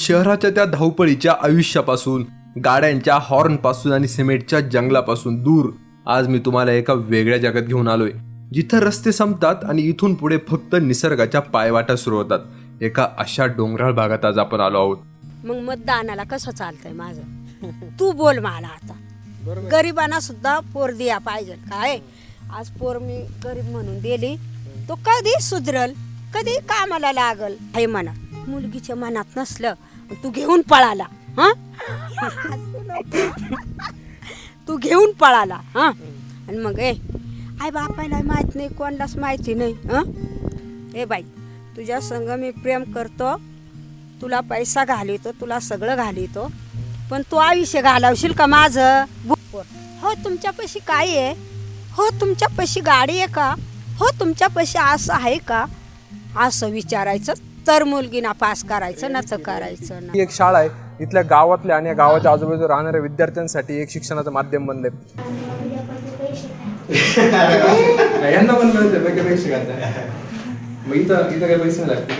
शहराच्या त्या धावपळीच्या आयुष्यापासून, गाड्यांच्या हॉर्नपासून आणि सिमेंटच्या जंगलापासून दूर आज मी तुम्हाला एका वेगळ्या जगात घेऊन आलोय, जिथं रस्ते संपतात आणि इथून पुढे फक्त निसर्गाच्या पायवाटा सुरू होतात. एका अशा डोंगराळ भागात आज आपण आलो आहोत. मग मतदानाला कसं चालतंय माझं? तू बोल मला आता. गरिबांना सुद्धा पोर द्या पाहिजे काय? आज पोर मी गरीब म्हणून दिली, तो कधी सुधरल, कधी कामाला लागल हे म्हणा. मुलगीच्या मनात नसलं तू घेऊन पळाला, हा तू घेऊन पळाला, हा आणि मग आई बापायला माहित नाही, कोणालाच माहिती नाही. ए बाई, तुझ्या संग मी प्रेम करतो, तुला पैसा घालितो, तुला सगळं घालितो, पण तू आयुष्य घालवशील का माझं? हो तुमच्यापाशी काय आहे? हो तुमच्यापाशी गाडी आहे का? हो तुमच्यापाशी असं आहे का? असं विचारायचं, तर मुलगीना पास करायचं ना तर करायचं ना. ही एक शाळा आहे, इथल्या गावातल्या आणि गावाच्या आजूबाजूला राहणाऱ्या विद्यार्थ्यांसाठी एक शिक्षणाचं माध्यम बनलंय. यांना पण मिळते पैसे घालतात. मग इथं काही पैसे नाही लागते.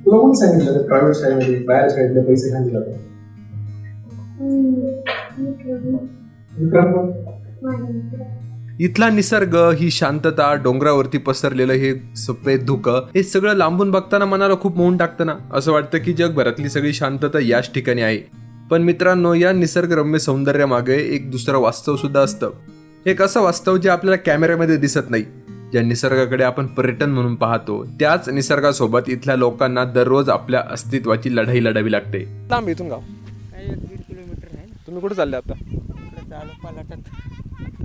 तुला कोण सांगितलं प्रायव्हेट शाळेमध्ये बाहेर शाळेतले पैसे घालले जातात? इथला निसर्ग, ही शांतता, डोंगरावरती पसरलेलं हे सफेद धुकं, हे सगळं लांबून बघताना मनाला खूप मोहून टाकतं ना. असं वाटतं की जगभरातली सगळी शांतता याच ठिकाणी आहे. पण मित्रांनो, या निसर्गरम्य सौंदर्यामागे एक दुसरं वास्तव सुद्धा असतं. एक असं वास्तव जे आपल्याला कॅमेऱ्यामध्ये दिसत नाही. ज्या निसर्गाकडे आपण पर्यटन म्हणून पाहतो, त्याच निसर्गासोबत इथल्या लोकांना दररोज आपल्या अस्तित्वाची लढाई लढावी लागते. लांब इथून गाव 1-1.5 किलोमीटर आहे. तुम्ही कुठे चालले आता? चालू पालाटात.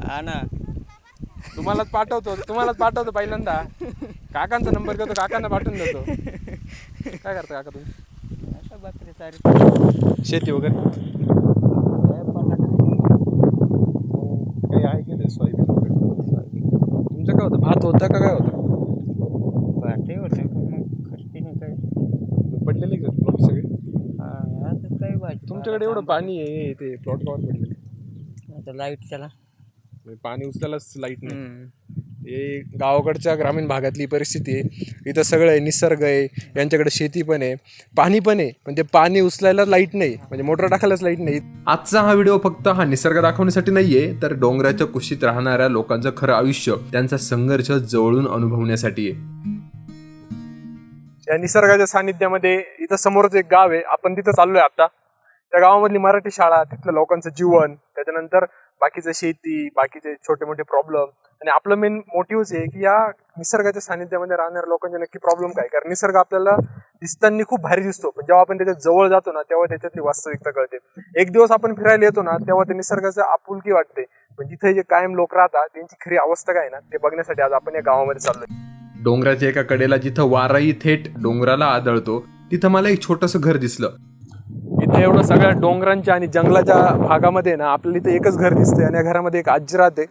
हा ना, तुम्हालाच पाठवतो पहिल्यांदा. काकांचा नंबर घेतो, काकांना पाठवून देतो. काय करता काका तुम्ही? आता बकरी चारी शेती वगैरे पालाट काही आहे की नाही? सोयाबीन वगैरे तुमचं काय होतं? भात होता का काय होतं? पाटे होते पण मग खर्ची नाही काय. पडलेले का प्लॉट सगळे? हा आता काही भाजी तुमच्याकडे एवढं पाणी आहे, ते प्लॉट कवर पडलेले. आता लाईट चला. पाणी उचलायलाच लाईट नाही. हे गावाकडच्या ग्रामीण भागातली परिस्थिती आहे. इथं सगळं आहे, निसर्ग आहे, यांच्याकडे शेती पण आहे, पाणी पण आहे, पण ते पाणी उचलायला लाईट नाही, म्हणजे मोटर टाकायलाच लाईट नाही. आजचा हा व्हिडिओ फक्त हा निसर्ग दाखवण्यासाठी नाहीये, तर डोंगराच्या कुशीत राहणाऱ्या लोकांचं खरं आयुष्य, त्यांचा संघर्ष जवळून अनुभवण्यासाठी आहे. या निसर्गाच्या सानिध्यामध्ये इथं समोरच एक गाव आहे, आपण तिथं चाललोय आता. त्या गावामधली मराठी शाळा, तिथल्या लोकांचं जीवन, त्याच्यानंतर बाकीचं शेती, बाकीचे छोटे मोठे प्रॉब्लेम, आणि आपलं मेन मोटिव्हच आहे की या निसर्गाच्या सानिध्यामध्ये राहणाऱ्या लोकांचे नक्की प्रॉब्लेम काय. कारण निसर्ग आपल्याला दिसताना खूप भारी दिसतो, पण जेव्हा आपण त्याच्या जवळ जातो ना, तेव्हा त्याच्यातली वास्तविकता कळते. एक दिवस आपण फिरायला येतो ना, तेव्हा ते निसर्गाचं आपुलकी वाटते, पण जिथे जे कायम लोक राहतात त्यांची खरी अवस्था काय ना, ते बघण्यासाठी आज आपण या गावामध्ये चाललोय. डोंगराच्या एका कडेला जिथं वाराही थेट डोंगराला आदळतो, तिथं मला एक छोटंसं घर दिसलं. इथे एवढं सगळ्या डोंगरांच्या आणि जंगलाच्या भागामध्ये ना आपल्याला इथे एकच घर दिसतंय, आणि या घरामध्ये एक आजी राहते.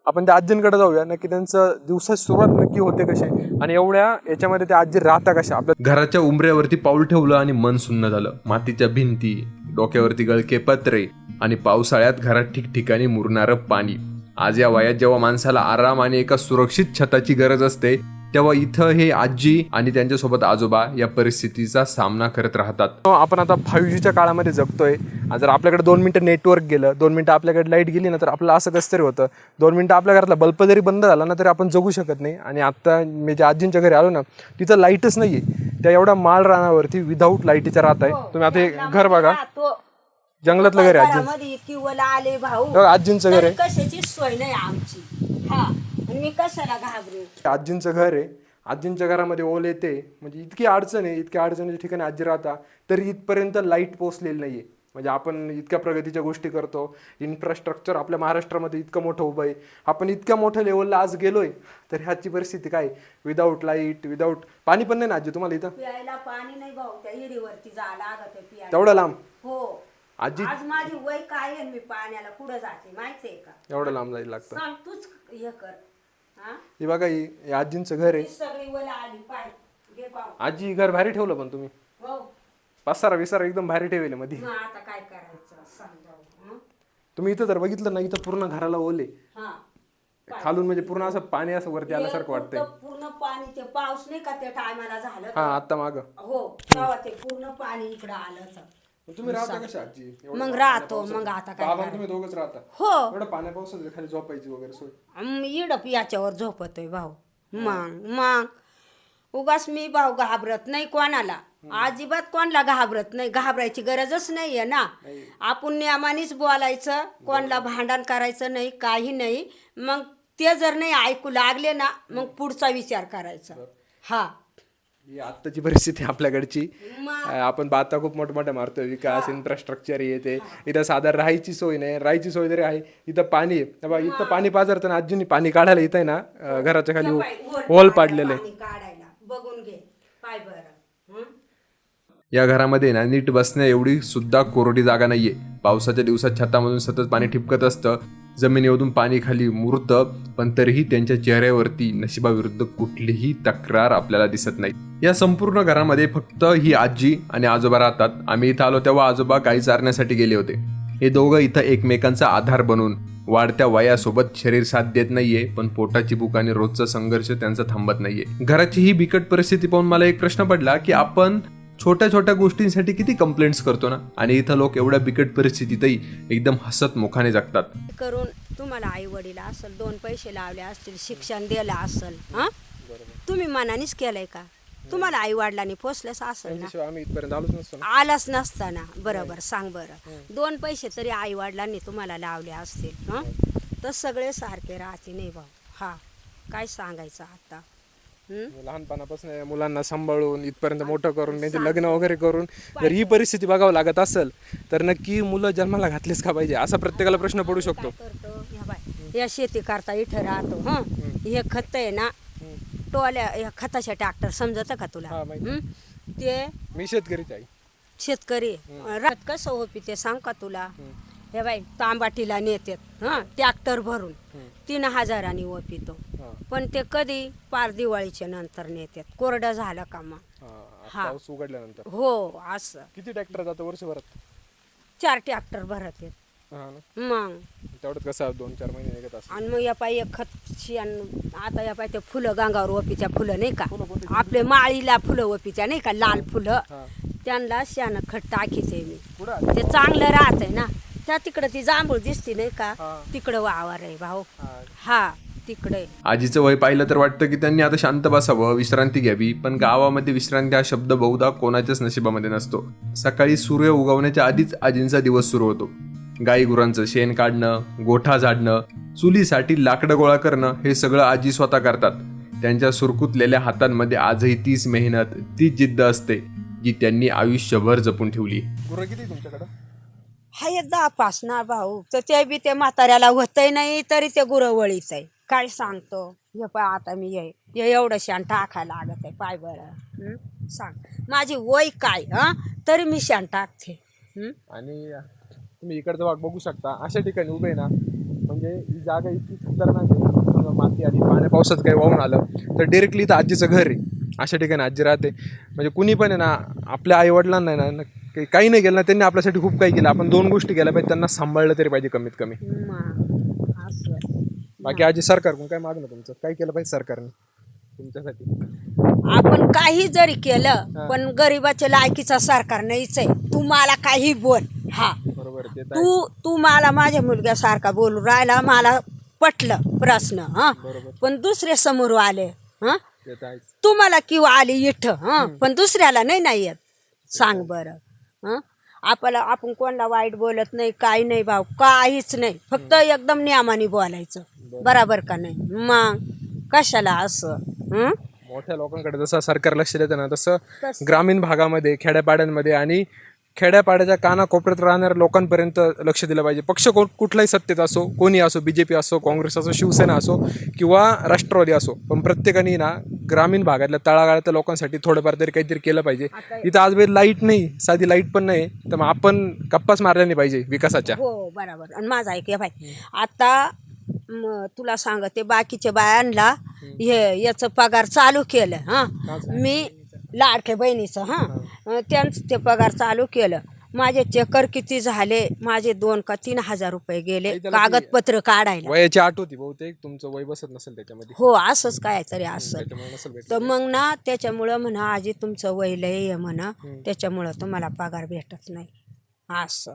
आपण त्या आजींकडे जाऊया, नक्की त्यांचं दिवसाची सुरुवात नक्की होते कशी, आणि एवढ्या याच्यामध्ये त्या आजी राहता कशा. आपल्या घराच्या उंबऱ्यावरती पाऊल ठेवलं आणि मन सुन्न झालं. मातीच्या भिंती, डोक्यावरती गळके पत्रे आणि पावसाळ्यात घरात ठिकठिकाणी मुरणारं पाणी. आज या वयात जेव्हा माणसाला आराम आणि एका सुरक्षित छताची गरज असते, तेव्हा इथं हे आजी आणि त्यांच्यासोबत आजोबा या परिस्थितीचा सामना करत राहतात. आपण आता 5Gच्या काळामध्ये जगतोय. जर आपल्याकडे 2 मिनिटं नेटवर्क गेलं, 2 मिनिटं आपल्याकडे लाईट गेली ना, तर आपल्याला असं कसं तरी होतं. 2 मिनिटं आपल्या घरातला बल्ब जरी बंद झाला ना, तरी आपण जगू शकत नाही. आणि आता मी ज्या आजींच्या घरी आलो ना, तिथं लाईटच नाहीये. त्या एवढ्या माळ रानावरती विदाऊट लाईटीच्या राहत आहे. तुम्ही आता हे घर बघा, जंगलातलं घर आहे आजी. आजींचं घर आहे, कशाची सोय नाही आमची. हा, मी कशाला घाबरू? आजींचं घर आहे. आजींच्या घरामध्ये ओल येते, म्हणजे इतकी अडचण आहे, इतक्या अडचणीच्या ठिकाणी आजी राहता, तरी इथपर्यंत लाईट पोहोचलेली नाहीये. म्हणजे आपण इतक्या प्रगतीच्या गोष्टी करतो, इन्फ्रास्ट्रक्चर आपल्या महाराष्ट्रामध्ये इतकं मोठं उभं आहे, आपण इतक्या मोठ्या लेवलला आज गेलोय, तर ह्याची परिस्थिती काय? विदाऊट लाईट, विदाऊट पाणी पण नाही ना आजी तुम्हाला इथं? प्यायला पाणी नाही भाऊ, त्या हिरीवरती जा लागत आहे प्यायला. तेवढं लांब? हो आजी आज माझी वय काय आहे, मी पाण्याला कुठं जाते माहितीये का? एवढं लांब जायला लागतं. सांग तूच हे कर. हा, हे बघा, हे आजींचं घर आहे. ती सगळी वला आली पाय घे पाहू. आजी घर भारी ठेवलं पण तुम्ही, हो पसारा विसारा एकदम भारी ठेवले मध्ये. मग आता काय करायचं सांग जाऊ. तुम्ही इथं जर बघितलं ना, इथं पूर्ण घराला ओले. हा खालून म्हणजे पूर्ण असं पाणी असं वरती आल्यासारखं वाटतंय. पूर्ण पाणी ते पाऊस नाही का त्या टायमाला झालं हा आता माग हो तेव्हा ते पूर्ण पाणी इकडं आलं. तुम्ही राहता कशा आजी? मग राहतो मग आता काय बाबा तुम्ही दोघच राहता? हो एवढं पाण्या पावसाचं खाली झोपायची वगैरे सोय? इडप याच्यावर झोपतोय भाऊ. मग उगाच मी भाऊ घाबरत नाही कोणाला, अजिबात कोणाला घाबरत नाही. घाबरायची गरजच नाहीये ना. आपण नियमानेच बोलायचं, कोणाला भांडण करायचं नाही, काही नाही. मग ते जर नाही ऐकू लागले ना मग पुढचा विचार करायचा. हा ही आत्ताची परिस्थिती आपल्याकडची. आपण बाता खूप मोठमोठ्या मारतोय, विकास इन्फ्रास्ट्रक्चर येते. इथं साधारण राहायची सोय नाही, राहायची सोय जरी आहे इथं पाणी आहे. तेव्हा इथं पाणी पाजरताना आजींनी पाणी काढायला इथं आहे ना घराच्या खाली होल पाडलेलं आहे. काढायला बघून घे पाय बरं. या घरामध्ये ना नीट बसण्या एवढी सुद्धा कोरडी जागा नाहीये. पावसाच्या दिवसात छतामधून सतत पाणी ठिपकत असतं, जमिनीमधून पाणी खाली मुरतं, पण तरीही त्यांच्या चेहऱ्यावरती नशिबाविरुद्ध कुठलीही तक्रार आपल्याला दिसत नाही. या संपूर्ण घरामध्ये फक्त ही आजी आणि आजोबा राहतात. आम्ही इथं आलो तेव्हा आजोबा गाई चारण्यासाठी गेले होते. हे दोघं इथं एकमेकांचा आधार बनून वाढत्या वयासोबत शरीर साथ देत नाहीये, पण पोटाची भूक आणि रोजचा संघर्ष त्यांचा थांबत नाहीये. घराची ही बिकट परिस्थिती पाहून मला एक प्रश्न पडला की आपण छोट्या छोट्या गोष्टींसाठी किती कंप्लेंट्स करतो ना, आणि इथं लोक एवढ्या बिकट परिस्थितीतही एकदम हसत मुखाने जगतात. करून तुम्हाला आई वडील असेल, 2 पैसे लावले असतील, शिक्षण दिलं असेल, हा तुम्ही मनानेच केलंय का? तुम्हाला आई वडिलांनी पोचलंच असेल ना, आम्ही इथपर्यंत आलोच नसतो ना. आलाच नसताना. बरोबर सांग बरं. 2 पैसे तरी आई वडिलांनी तुम्हाला लावले असतील, हा तर सगळे सारखे राहते नाही भाऊ. हा काय सांगायचं आता. लहानपणापासून मुलांना सांभाळून इथपर्यंत मोठं करून त्यांचे लग्न वगैरे करून जर ही परिस्थिती बघावं लागत असेल तर नक्की मुलं जन्माला घातलेच का पाहिजे असा प्रत्येकाला प्रश्न पडू शकतो. या शेती करता इथं राहतो. हे खत आहे ना, टोल्या या खताच्या ट्रॅक्टर समजत का तुला? ते मी शेतकरीच आहे. शेतकरी राहत कसं होपी ते सांग का तुला? हे बाई तांबाटीला नेतात ट्रॅक्टर भरून 3000 ओपितो, पण ते कधी पार दिवाळीच्या नंतर नेतात. कोरडं झालं का मग. पाऊस उघडल्यानंतर. हो असं. किती ट्रॅक्टर जातं वर्षभरात? 4 ट्रॅक्टर भरत आहेत. मग तेवढंच कसं 2-4 महिने निघत असं. आणि मग या पाय एक खतची आता या पाय ते फुलं गंगावर ओपीच्या फुलं नाही का, आपले माळीला फुलं ओपीच्या नाही का, लाल फुलं, त्यांना शान खत टाकीचे मी. ते चांगलं राहतंय ना. त्या तिकडं ती जांभूळ दिसते नाही का, तिकडं वावर आहे भाऊ. हा तिकडे. आजीचं वय पाहिलं तर वाटतं की त्यांनी आता शांत बसावं, विश्रांती घ्यावी, पण गावामध्ये विश्रांती हा शब्द बहुधा कोणाच्याच नशिबामध्ये नसतो. सकाळी सूर्य उगवण्याच्या आधीच आजींचा दिवस सुरू होतो. गाई गुरांचं शेण काढणं, गोठा झाडणं, चुलीसाठी लाकडं गोळा करणं, हे सगळं आजी स्वतः करतात. त्यांच्या सुरकुतलेल्या हातांमध्ये आजही तीच मेहनत, तीच जिद्द असते जी त्यांनी आयुष्यभर जपून ठेवली. गुरं किती तुमच्याकडं? हाय 10 ना भाऊ. तर ते बी ते म्हाताऱ्याला होतही नाही तरी ते गुरवळीच आहे. काय सांगतो हे पाय आता मी हे एवढं शान टाकायला लागत आहे. पाय बरं सांग माझी वय काय तरी मी शान टाकते. आणि तुम्ही इकडचा भाग बघू शकता. अशा ठिकाणी उभे ना, म्हणजे ही जागा इतकी खतरनाक आहे. समजा माती आली, पाण्या पावसात काही वाहून आलं तर डिरेक्टली इथं आजीचं घर आहे. अशा ठिकाणी आजी राहते. म्हणजे कुणी पण आहे ना, आपल्या आईवडिलांना आहे ना काही नाही केलं ना, त्यांनी आपल्यासाठी खूप काही केलं. आपण 2 गोष्टी केल्या पाहिजे, त्यांना सांभाळलं तरी पाहिजे कमीत कमी. बाकी आजी सरकारकडून काय मागणं तुमचं? काय केलं पाहिजे सरकारने तुमच्यासाठी? आपण काही जरी केलं पण गरिबाच्या लायकीचा सरकार नाहीच आहे. तू मला काही बोल. हा बरोबर. तू मला माझ्या मुलग्यासारखा बोलू राहिला, मला पटलं प्रश्न. पण दुसरे समोर आले, तू मला किंवा आली इथं, पण दुसऱ्याला नाही येत. सांग बरं. आपण कोणाला वाईट बोलत नाही, काही नाही भाऊ, काहीच नाही. फक्त एकदम नियमाने बोलायचं. बरोबर का नाही? मग कशाला असं. मोठ्या लोकांकडे जसं सरकार लक्ष देतं ना, तसं ग्रामीण भागामध्ये, खेड्यापाड्यांमध्ये आणि खेड्यापाड्याच्या कानाकोपऱ्यात राहणाऱ्या लोकांपर्यंत लक्ष दिलं पाहिजे. पक्ष कुठलाही सत्तेत असो, कोणी असो, BJP असो, काँग्रेस असो, शिवसेना असो किंवा राष्ट्रवादी असो, पण प्रत्येकाने ना ग्रामीण भागातल्या तळागाळातल्या लोकांसाठी थोडंफार तरी काहीतरी केलं पाहिजे. इथं आज वेळ लाईट नाही, साधी लाईट पण नाही, तर मग आपण गप्पाच मारल्या नाही पाहिजे विकासाच्या. हो बरोबर. आणि माझा ऐक भाई, आता तुला सांगते बाकीच्या बायांना याचं पगार चालू केलं. मी लाडके बहिणीचं त्यांचं ते पगार चालू केलं. माझे चक्कर किती झाले, माझे 2 का 3 हजार रुपये गेले नाही, त्याला कागदपत्र काढायला. वयाची आठ होती बहुतेक, तुमचं वय बसत नसेल त्याच्यामध्ये, हो असंच काय तरी असं. त्याच्यामुळे नसेल भेटलं. तर मग ना त्याच्यामुळं म्हणा आजी तुमचं वय लय आहे म्हणा, त्याच्यामुळं तुम्हाला पगार भेटत नाही असं.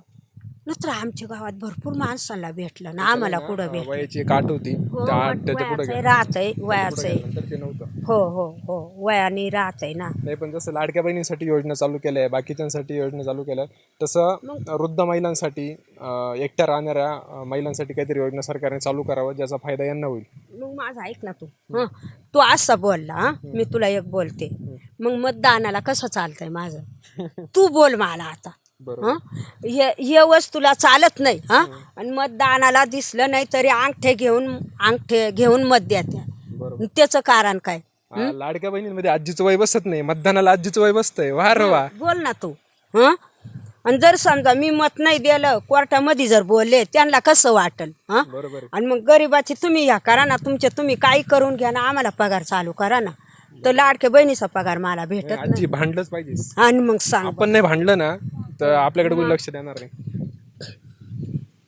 नंतर आमच्या गावात भरपूर माणसाला भेटलं ना, आम्हाला कुठं भेटलं. वयाची एक आठ होती, हो, त्या आठ त्याच्या पुढे वयाचंही राहतंय वयाचंही. नंतर ते नव्हतं. हो हो हो वयाने राहतंय ना. नाही पण जसं लाडक्या बहिणींसाठी योजना चालू केल्या आहे, बाकीच्यांसाठी योजना चालू केल्या आहेत, तसं वृद्ध महिलांसाठी एकट्या राहणाऱ्या महिलांसाठी काहीतरी योजना सरकारने चालू करावं, ज्याचा फायदा यांना होईल. मग माझं ऐक ना तू. हं तू असा बोलला, हं? मी तुला एक बोलते. मग मतदानाला कसं चालतंय माझं, तू बोल मला आता. हं? हे वस्तूला चालत नाही. आणि मतदानाला दिसलं नाही तरी अंगठे घेऊन मत द्या. त्याचं कारण काय? लाडक्या बहिणींमध्ये आजीचं वय बसत नाही, मतदानाला आजीचं वय बसतंय. वा रे वा. बोल ना तू. आणि जर समजा मी मत नाही दिलं, कोर्टामध्ये जर बोलले त्यांना कसं वाटल? बरोबर. आणि मग गरिबाची तुम्ही ह्या करा ना, तुम्ही काही करून घ्या ना, आम्हाला पगार चालू करा ना. तर लाडक्या बहिणीचा पगार मला भेटत आजी नाही. भांडलंच पाहिजे. आणि मग सांग, आपण नाही भांडलं ना तर आपल्याकडे कोणी लक्ष देणार नाही.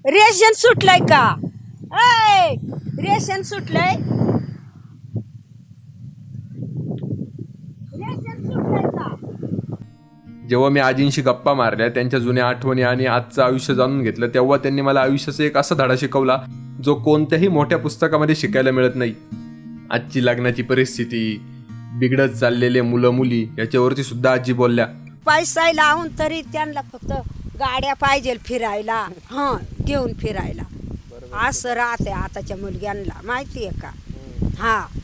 रेशन सुटलंय का? रेशन सुटलंय. रेशन सुटलंय का? जेव्हा मी आजींशी गप्पा मारल्या, त्यांच्या जुन्या आठवणी आणि आजचं आयुष्य जाणून घेतलं, तेव्हा त्यांनी मला आयुष्याचा एक असा धडा शिकवला जो कोणत्याही मोठ्या पुस्तकामध्ये शिकायला मिळत नाही. आजची लग्नाची परिस्थिती, बिघडत चाललेले मुलं मुली याच्यावरती सुद्धा आजी बोलल्या. पैसा लावून तरी त्यांना फक्त गाड्या पाहिजे फिरायला, घेऊन फिरायला. असं राहते आताच्या मुलग्यांना, माहितीये का?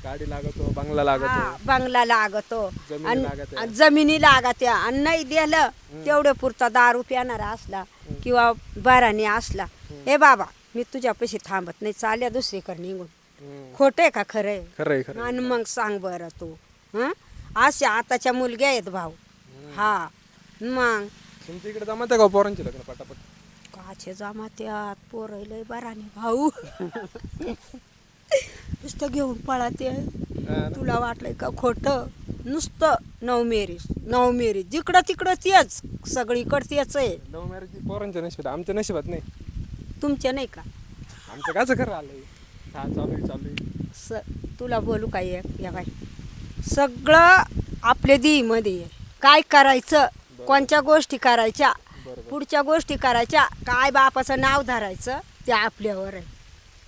गाडी लागतो, बंगला लागतो, बंगला लागतो, जमिनी लागत्या. जमिनी लागत्या. आणि नाही दिलं तेवढे पुरता दारू पिणारा असला किंवा बाराने असला, हे बाबा मी तुझ्यापाशी थांबत नाही, चाल्या दुसरीकडे निघून. खोटं आहे का खरंय? खरंय. आणि मग सांग बरं तू. अशा आताच्या मुलग्या आहेत भाऊ. मग तुमच्या इकडे जमत आहे का पोरांचे लग्न पटापट? काचे जमात्यात पोरं बाराने भाऊ. नुसतं घेऊन पळाते. तुला वाटलंय का खोटं? नुसतं नवमेरी जिकडं तिकडं तेच, सगळीकडं तेच आहे. लव्ह मॅरेज पोरांच्या नशिबात, आमच्या नशिबात नाही. तुमच्या नाही का? आमचं काच खरं आलंय. चालू तुला बोलू काय या बाई, सगळं आपल्या देहीमध्ये आहे. काय करायचं, कोणत्या गोष्टी करायच्या, पुढच्या गोष्टी करायच्या, काय बापाचं नाव धरायचं ते आपल्यावर आहे.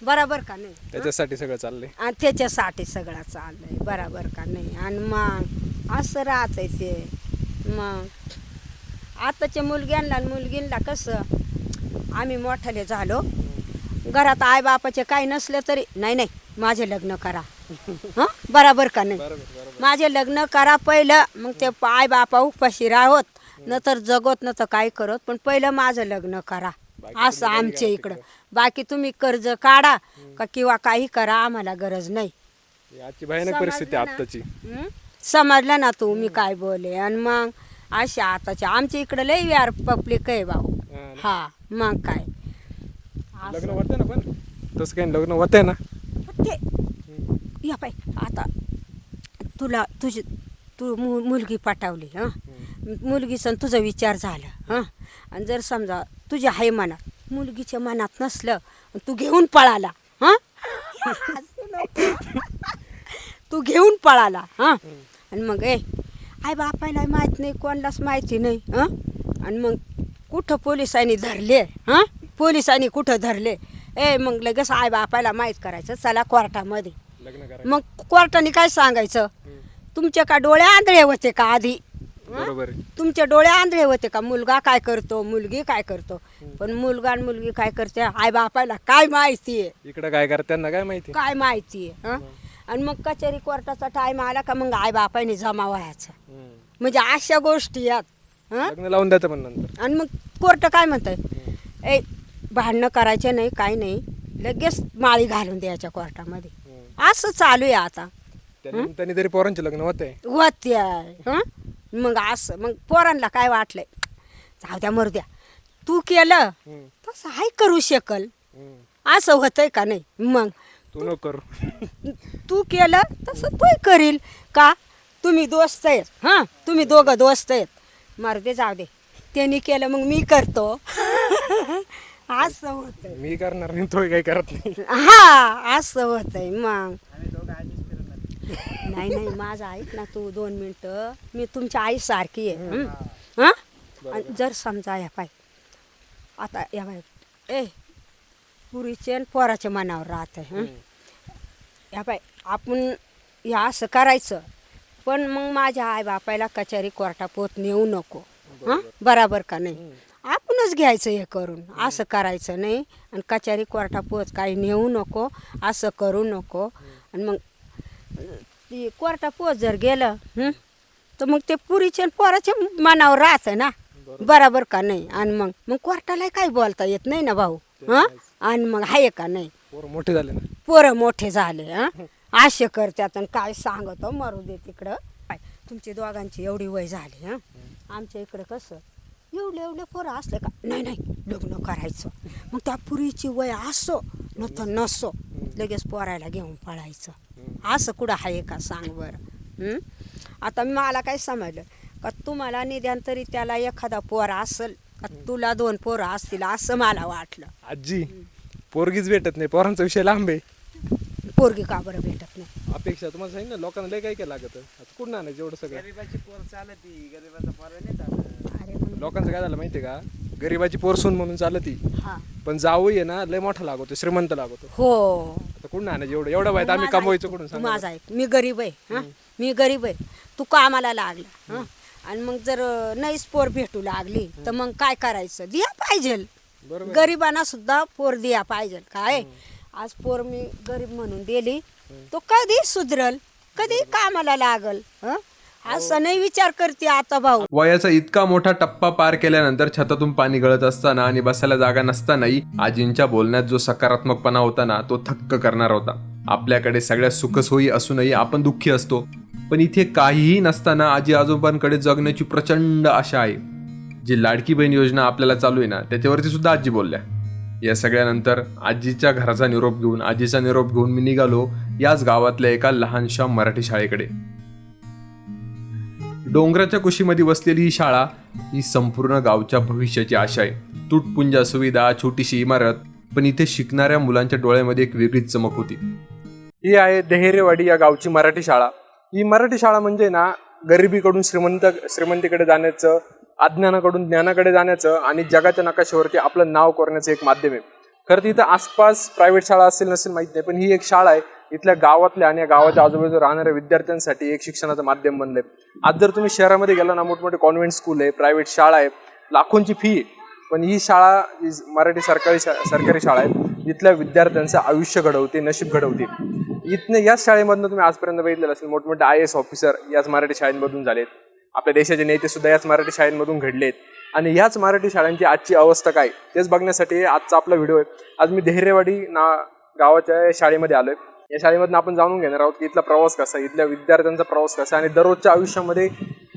बरोबर का नाही? त्याच्यासाठी सगळं चाललंय. आणि त्याच्यासाठी सगळं चाललंय. बरोबर का नाही? आणि मग असं राहतंय ते. मग आताच्या मुलग्यांना आणि मुलगींना कसं, आम्ही मोठाले झालो, घरात आई बापाचे काही नसलं तरी नाही माझे लग्न करा. बरोबर का नाही? माझे लग्न करा पहिलं, मग ते आई बापा उपाशी राहत, नंतर जगत नंतर काय करत, पण पहिलं माझं लग्न करा. असं आमच्या इकडं. बाकी तुम्ही कर्ज काढा का किंवा काही करा, आम्हाला गरज नाही. आजची भयानक परिस्थिती आत्ताची. समजलं ना तू मी काय बोले? आणि मग अशा आताच्या आमच्या इकडं लय व्यार पब्लिक आहे भाऊ. मग काय लग्न होते ना, पण तसं काही लग्न होते ना ते. या बाई आता तू मुलगी पाठवली, मुलगीचं तुझा विचार झाला, आणि जर समजा तुझ्या आहे मनात, मुलगीच्या मनात नसलं, तू घेऊन पळाला, तू घेऊन पळाला, आणि मग आई बापायला माहित नाही, कोणालाच माहिती नाही, आणि मग कुठं पोलिसांनी धरले, पोलिसांनी कुठं धरले, मग लगेच आई बापायला माहीत करायचं, चला कोर्टामध्ये. मग कोर्टाने काय सांगायचं, तुमच्या का डोळे आंधळे होते का आधी? बरोबर. तुमचे डोळे आंधळे होते का? मुलगा काय करतो, मुलगी काय करतो? पण मुलगा आणि मुलगी काय करते, आई बापायला काय माहिती आहे? इकडं काय करतात त्यांना काय माहिती? काय माहिती आहे? आणि मग कचेरी कोर्टाचा टाइम आला का मग आई बापाने जमा व्हायचा. म्हणजे अशा गोष्टी यात लग्न लावून द्यायचं पण नंतर. आणि मग कोर्ट काय म्हणतंय, भांडणं करायचे नाही, काही नाही, लगेच माळी घालून द्यायच्या कोर्टामध्ये. असं चालू आहे आता. त्यांनी तरी पोरांचे लग्न होते. मग असं मग पोरांना काय वाटलंय, जाऊ द्या मरू द्या, तू केलं तसं हाय करू शकल, असं होतंय का नाही? मग तू नको करू, तू केलं तसं तू करील का? तुम्ही दोस्त आहेत, तुम्ही दोघं दोस्त आहेत, मारू दे, जाऊ दे. त्यांनी केलं मग मी करतो असं होतंय. मी करणार नाही, तोही काही करत नाही. हा असं होतंय मग. नाही नाही माझं ऐक ना तू 2 मिनटं. मी तुमच्या आईसारखी आहे. हां आणि जर समजा या पाय आता या बाय ए पुरीचे आणि पोराच्या मनावर राहतं. या बाय आपण या असं करायचं पण मग माझ्या आई बापायला कचेरी कोर्टापोत नेऊ नको. हां बराबर का नाही. आपणच घ्यायचं हे करून असं करायचं नाही आणि कचेरी कोर्टापोत काही नेऊ नको असं करू नको. आणि मग ती कोर्टापोत जर गेलं तर मग ते पुरीच्या आणि पोराच्या मनावर राहतं ना. बराबर का नाही. आणि मग कोर्टाला काही बोलता येत नाही ना भाऊ. हां आणि मग आहे का नाही. पोरं मोठे झाले ना. पोरं मोठे झाले. हां असे करतात आणि काय सांगतो मरू दे तिकडं. काय तुमची दोघांची एवढी वय झाली. हां आमच्या इकडं कसं एवढे पोरं असले का नाही लग्न करायचं. मग त्या पुरीची वय असो न तर नसो लगेच पोरायला घेऊन पळायचं. असं कुठं आहे का सांग बरं. आता मला काय समजलं का तुम्हाला निदान तरी त्याला एखादा पोरा असेल का तुला 2 पोरं असतील असं मला वाटलं. आजी पोरगीच भेटत नाही, पोरांचा विषय लांब आहे. पोरगी का बरं भेटत नाही. अपेक्षा तुम्हाला सांगितलं ना, लोकांना लय काय लागत. आता कुठं आणायचं एवढं सगळं. अरे मग लोकांचं काय झालं माहितीये का, गरीबाची पोरसून म्हणून चालती हां पण जावई आहे ना लय मोठा लागतो, श्रीमंत लागतो. हो आता कुठं आणायचं एवढं वयात आम्ही माझं कमवायचं ऐक कुठून तू, सांगा. माझं ऐक मी गरीब आहे. हां मी गरीब आहे. तू कामाला लागला. हां आणि मग जर नाहीच पोर भेटू लागली तर मग काय करायचं. दिया पाहिजे. गरिबांना सुद्धा पोर दिया पाहिजे. काय आज पोर मी गरीब म्हणून दिली तो कधी सुधरल कधी कामाला लागल. हं असं नाही विचार करते आता भाऊ. वयाचा इतका मोठा टप्पा पार केल्यानंतर छतातून पाणी गळत असताना आणि बसायला जागा नसतानाही आजींच्या बोलण्यात जो सकारात्मकपणा होता ना तो थक्क करणार होता. आपल्याकडे सगळ्या सुखसोयी असूनही आपण दुःखी असतो, पण इथे काहीही नसताना आजी आजोबांकडे जगण्याची प्रचंड आशा आहे. जी लाडकी बहीण योजना आपल्याला चालू आहे ना त्याच्यावरती सुद्धा आजी बोलल्या. या सगळ्यानंतर आजीच्या घराचा निरोप घेऊन आजीचा निरोप घेऊन मी निघालो याच गावातल्या एका लहानशा मराठी शाळेकडे. डोंगराच्या कुशीमध्ये बसलेली ही शाळा ही संपूर्ण गावच्या भविष्याची आशा आहे. तुटपुंजा सुविधा, छोटीशी इमारत, पण इथे शिकणाऱ्या मुलांच्या डोळ्यामध्ये एक वेगळीच चमक होती. ही आहे देहेरेवाडी या गावची मराठी शाळा. ही मराठी शाळा म्हणजे ना गरिबीकडून श्रीमंतीकडे जाण्याचं, अज्ञानाकडून ज्ञानाकडे जाण्याचं आणि जगाच्या नकाशावरती आपलं नाव कोरण्याचं एक माध्यम आहे. खरं तर इथं आसपास प्रायव्हेट शाळा असेल नसेल माहित नाही, पण ही एक शाळा आहे इथल्या गावातल्या आणि गावाच्या आजूबाजूला राहणाऱ्या विद्यार्थ्यांसाठी एक शिक्षणाचं माध्यम बनलंय. आज जर तुम्ही शहरामध्ये गेला ना मोठमोठे कॉन्व्हेंट स्कूल आहे, प्रायव्हेट शाळा आहे, लाखोंची फी आहे, पण ही शाळा मराठी सरकारी शाळा आहे इथल्या विद्यार्थ्यांचं आयुष्य घडवते, नशीब घडवते. इथनं याच शाळेमधनं तुम्ही आजपर्यंत बघितलेलं असेल मोठमोठे IAS ऑफिसर याच मराठी शाळेमधून झालेत. आपल्या देशाचे नेते सुद्धा याच मराठी शाळेमधून घडलेत. आणि याच मराठी शाळांची आजची अवस्था काय तेच बघण्यासाठी आजचा आपला व्हिडिओ आहे. आज मी देहेरेवाडी गावाच्या शाळेमध्ये आलोय. या शाळेमधून आपण जाणून घेणार आहोत की इथला प्रवास कसा, इथल्या विद्यार्थ्यांचा प्रवास कसा आणि दररोजच्या आयुष्यामध्ये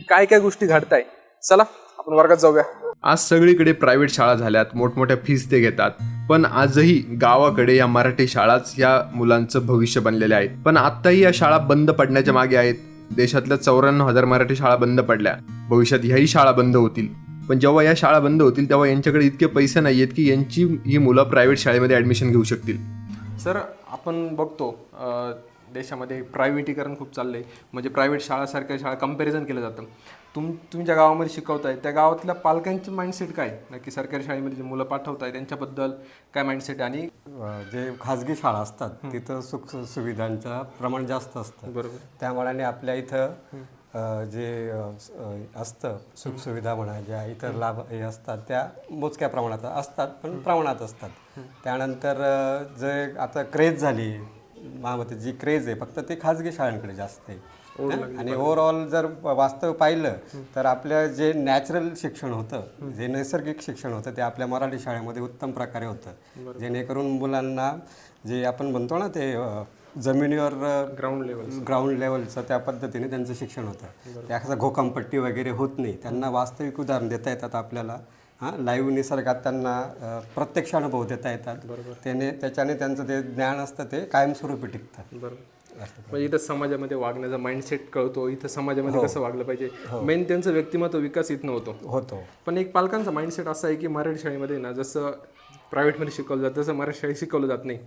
काय काय गोष्टी घडताय. चला आपण वर्गात जाऊया. आज सगळीकडे प्रायव्हेट शाळा झाल्यात, मोठमोठ्या फीस ते घेतात, पण आजही गावाकडे या मराठी शाळाच या मुलांचं भविष्य बनलेले आहेत. पण आत्ताही या शाळा बंद पडण्याच्या मागे आहेत. देशातल्या 94,000 मराठी शाळा बंद पडल्या. भविष्यात ह्याही शाळा बंद होतील. पण जेव्हा या शाळा बंद होतील तेव्हा यांच्याकडे इतके पैसे नाही आहेत की यांची ही मुलं प्रायव्हेट शाळेमध्ये ॲडमिशन घेऊ शकतील. सर आपण बघतो देशामध्ये प्रायव्हेटीकरण खूप चाललंय. म्हणजे प्रायव्हेट शाळा सरकारी शाळा कंपॅरिझन केलं जातं. तुमच्या गावामध्ये शिकवताय त्या गावातल्या पालकांचे माइंडसेट काय, नक्की सरकारी शाळेमध्ये जे मुलं पाठवताय त्यांच्याबद्दल काय माइंडसेट. आणि जे खाजगी शाळा असतात तिथं सुख सुविधांचं प्रमाण जास्त असतं. बरोबर. त्यामुळे आपल्या इथं जे असतं सुखसुविधा म्हणा ज्या इतर लाभ हे असतात त्या मोजक्या प्रमाणात असतात पण प्रमाणात असतात. त्यानंतर जे आता क्रेज झाली महामते जी क्रेज आहे फक्त ते खाजगी शाळांकडे जास्त आहे. आणि ओव्हरऑल जर वास्तव पाहिलं तर आपलं जे नॅचरल शिक्षण होतं, जे नैसर्गिक शिक्षण होतं ते आपल्या मराठी शाळेमध्ये उत्तम प्रकारे होतं. जेणेकरून मुलांना जे आपण म्हणतो ना ते जमिनीवर ग्राउंड लेवलचं त्या पद्धतीने त्यांचं शिक्षण होतं. त्याचा घोकंपट्टी वगैरे होत नाही. त्यांना वास्तविक उदाहरण देता येतात आपल्याला. लाईव्ह निसर्गात त्यांना प्रत्यक्ष अनुभव देता येतात. त्याच्याने त्यांचं ते ज्ञान असतं ते कायमस्वरूपी टिकतं. म्हणजे इथं समाजामध्ये वागण्याचा माइंडसेट कळतो, इथं समाजामध्ये कसं वागलं पाहिजे, मेन त्यांचं व्यक्तिमत्व विकास इथं होतो. पण एक पालकांचा माइंडसेट असा आहे की मराठी शाळेमध्ये ना जसं प्रायव्हेटमध्ये शिकवलं जातं तसं मराठी शाळेत शिकवलं जात नाही.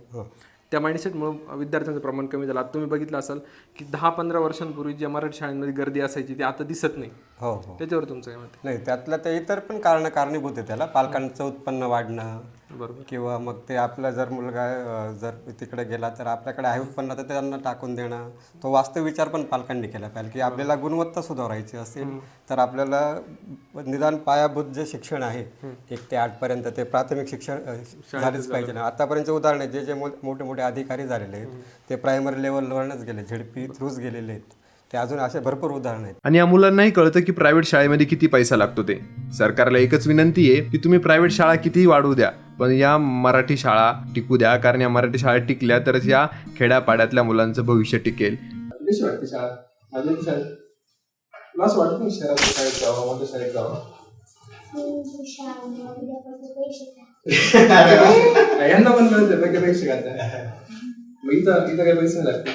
त्या माइंडसेटमुळे विद्यार्थ्यांचं प्रमाण कमी झालं. आता तुम्ही बघितलं असाल की 10-15 वर्षांपूर्वी ज्या मराठी शाळांमध्ये गर्दी असायची ती आता दिसत नाही. हो. त्याच्यावर तुमचं काय मत आहे? नाही, त्यातलं ते इतर पण कारणीभूत आहे त्याला. पालकांचं उत्पन्न वाढणं बरोबर. किंवा मग ते आपला जर मुलगा जर तिकडे गेला तर आपल्याकडे आहे उत्पन्न तर त्यांना टाकून देणं. तो वास्तव विचार पण पालकांनी केला पाहिजे की आपल्याला गुणवत्ता सुधारायची असेल तर आपल्याला निदान पायाभूत जे शिक्षण आहे 1 ते 8 पर्यंत ते प्राथमिक शिक्षण झालेच पाहिजे ना. आतापर्यंत उदाहरण आहे जे मोठे मोठे अधिकारी झालेले आहेत ते प्रायमरी लेवलवरच गेले, झेडपी थ्रूच गेलेले आहेत. ते अजून असे भरपूर उदाहरण आहेत. आणि या मुलांनाही कळतं की प्रायव्हेट शाळेमध्ये किती पैसा लागतो ते. सरकारला एकच विनंती आहे की तुम्ही प्रायव्हेट शाळा कितीही वाढवू द्या, पण या मराठी शाळा टिकू द्या, कारण या मराठी शाळा टिकल्या तरच या खेड्यापाड्यातल्या मुलांचं भविष्य टिकेल. कशी वाटते शाळा? माझ्या शाळेत तुला असं वाटत नाही शहरात शाळेत जावं, मोठ्या शाळेत जावं? यांना पण कळतं ना की पैसे घालतात. मग इथं काही पैसे नाही लागते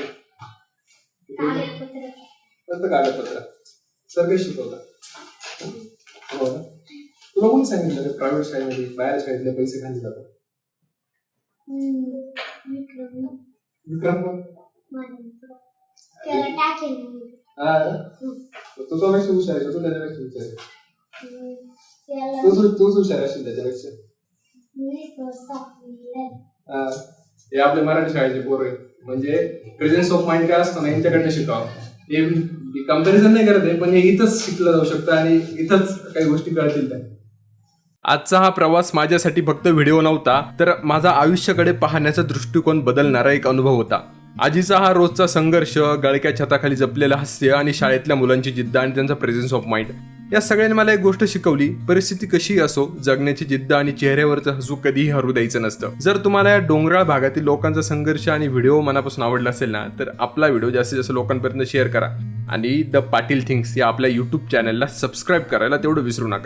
फक्त कागदपत्र. सर काही शिकवतात? हो ना. तुला कोणी सांगितलं प्रायव्हेट शाळेमध्ये बाहेर शाळेतले पैसे खाली जातात? विक्रम कोण? हा, तू त्यापेक्षा हुशार आहे, तू त्याच्यापेक्षा हुशार आहे. तूच हुशार असेल त्याच्यापेक्षा. हा, हे आपले मराठी शाळेचे पोरं आहेत. म्हणजे प्रेझेन्स ऑफ माइंड काय असतं ना यांच्याकडनं शिकावं. हे कंपॅरिझन नाही करत आहे, पण हे इथंच शिकलं जाऊ शकतं आणि इथंच काही गोष्टी कळतील त्या. आजचा हा प्रवास माझ्यासाठी फक्त व्हिडिओ नव्हता, तर माझा आयुष्याकडे पाहण्याचा दृष्टिकोन बदलणारा एक अनुभव होता. आजीचा हा रोजचा संघर्ष, गळक्या छताखाली जपलेलं हास्य आणि शाळेतल्या मुलांची जिद्द आणि त्यांचा प्रेझेन्स ऑफ माइंड, या सगळ्यांनी मला एक गोष्ट शिकवली. परिस्थिती कशीही असो, जगण्याची जिद्द आणि चेहऱ्यावरचं हसू कधीही हरू द्यायचं नसतं. जर तुम्हाला या डोंगराळ भागातील लोकांचा संघर्ष आणि व्हिडिओ मनापासून आवडला असेल ना, तर आपला व्हिडिओ जास्तीत जास्त लोकांपर्यंत शेअर करा आणि द पाटील थिंग्स या आपल्या यूट्यूब चॅनलला सबस्क्राईब करायला तेवढं विसरू नका.